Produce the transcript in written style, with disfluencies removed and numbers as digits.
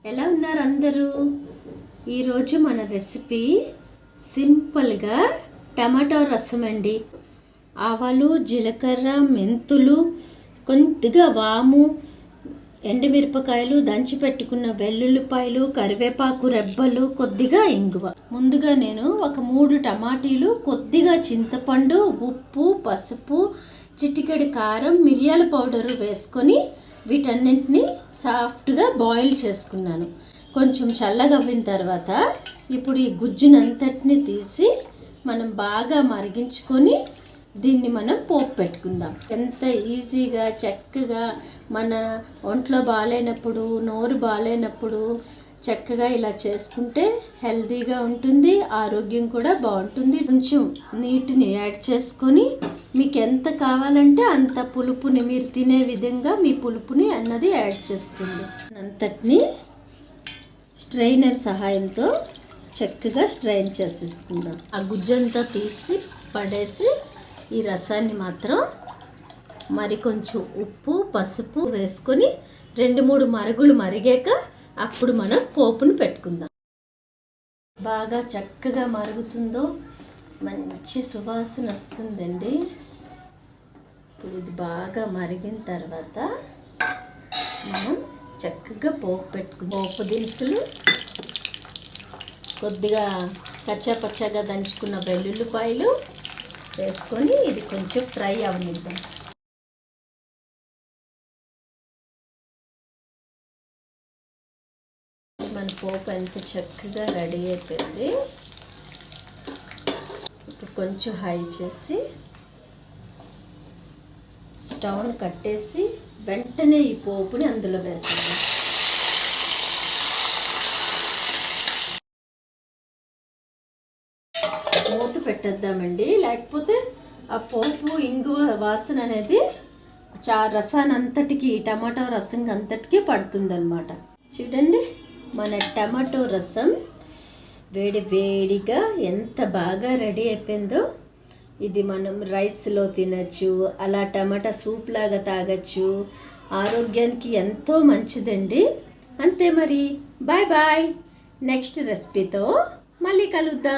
ఎలా ఉన్నారు అందరూ? ఈరోజు మన రెసిపీ సింపుల్గా టమాటో రసం అండి. ఆవాలు, జీలకర్ర, మెంతులు, కొద్దిగా వాము, ఎండుమిరపకాయలు, దంచి పెట్టుకున్న వెల్లుల్లిపాయలు, కరివేపాకు రెబ్బలు, కొద్దిగా ఇంగువ. ముందుగా నేను ఒక 3 టమాటీలు, కొద్దిగా చింతపండు, ఉప్పు, పసుపు, చిటికెడు కారం, మిరియాల పౌడరు వేసుకొని వీటన్నింటినీ సాఫ్ట్గా బాయిల్ చేసుకున్నాను. కొంచెం చల్లగవ్విన తర్వాత ఇప్పుడు ఈ గుజ్జునంతటిని తీసి మనం బాగా మరిగించుకొని దీన్ని మనం పోపు పెట్టుకుందాం. ఎంత ఈజీగా చక్కగా మన ఒంట్లో బాగాలేనప్పుడు, నోరు బాగాలేనప్పుడు చక్కగా ఇలా చేసుకుంటే హెల్తీగా ఉంటుంది, ఆరోగ్యం కూడా బాగుంటుంది. కొంచెం నీటిని యాడ్ చేసుకొని మీకు ఎంత కావాలంటే అంత పులుపుని మీరు తినే విధంగా మీ పులుపుని అన్నది యాడ్ చేసుకోండి. అంతటిని స్ట్రైనర్ సహాయంతో చక్కగా స్ట్రైన్ చేసేసుకుందాం. ఆ గుజ్జంతా తీసి పడేసి ఈ రసాన్ని మాత్రం మరి కొంచెం ఉప్పు, పసుపు వేసుకొని 2-3 మరుగులు మరిగాక అప్పుడు మనం పోపును పెట్టుకుందాం. బాగా చక్కగా మరుగుతుందో మంచి సువాసన వస్తుందండి. ఇప్పుడు ఇది బాగా మరిగిన తర్వాత మనం చక్కగా పోపు పెట్టుకుందాం. పోపు దినుసులు, కొద్దిగా కచ్చాపచ్చాగా దంచుకున్న వెల్లుల్లిపాయలు వేసుకొని ఇది కొంచెం ఫ్రై అవనిద్దాం. మన పోపు ఎంత చక్కగా రెడీ అయిపోయింది. ఇప్పుడు కొంచెం హై చేసి స్టవ్ని కట్టేసి వెంటనే ఈ పోపుని అందులో వేస్తాము. మూత పెట్టేద్దామండి, లేకపోతే ఆ పోపు ఇంగువ వాసన అనేది రసానంతటికి, టమాటో రసం అంతటికి పడుతుందన్నమాట. చూడండి, మన టమాటో రసం వేడి వేడిగా ఎంత బాగా రెడీ అయిపోయిందో. ఇది మనం రైస్లో తినచ్చు, అలా టమాటా సూప్ లాగా తాగచ్చు. ఆరోగ్యానికి ఎంతో మంచిదండి. అంతే మరి. Bye bye. నెక్స్ట్ రెసిపీతో మళ్ళీ కలుద్దాం.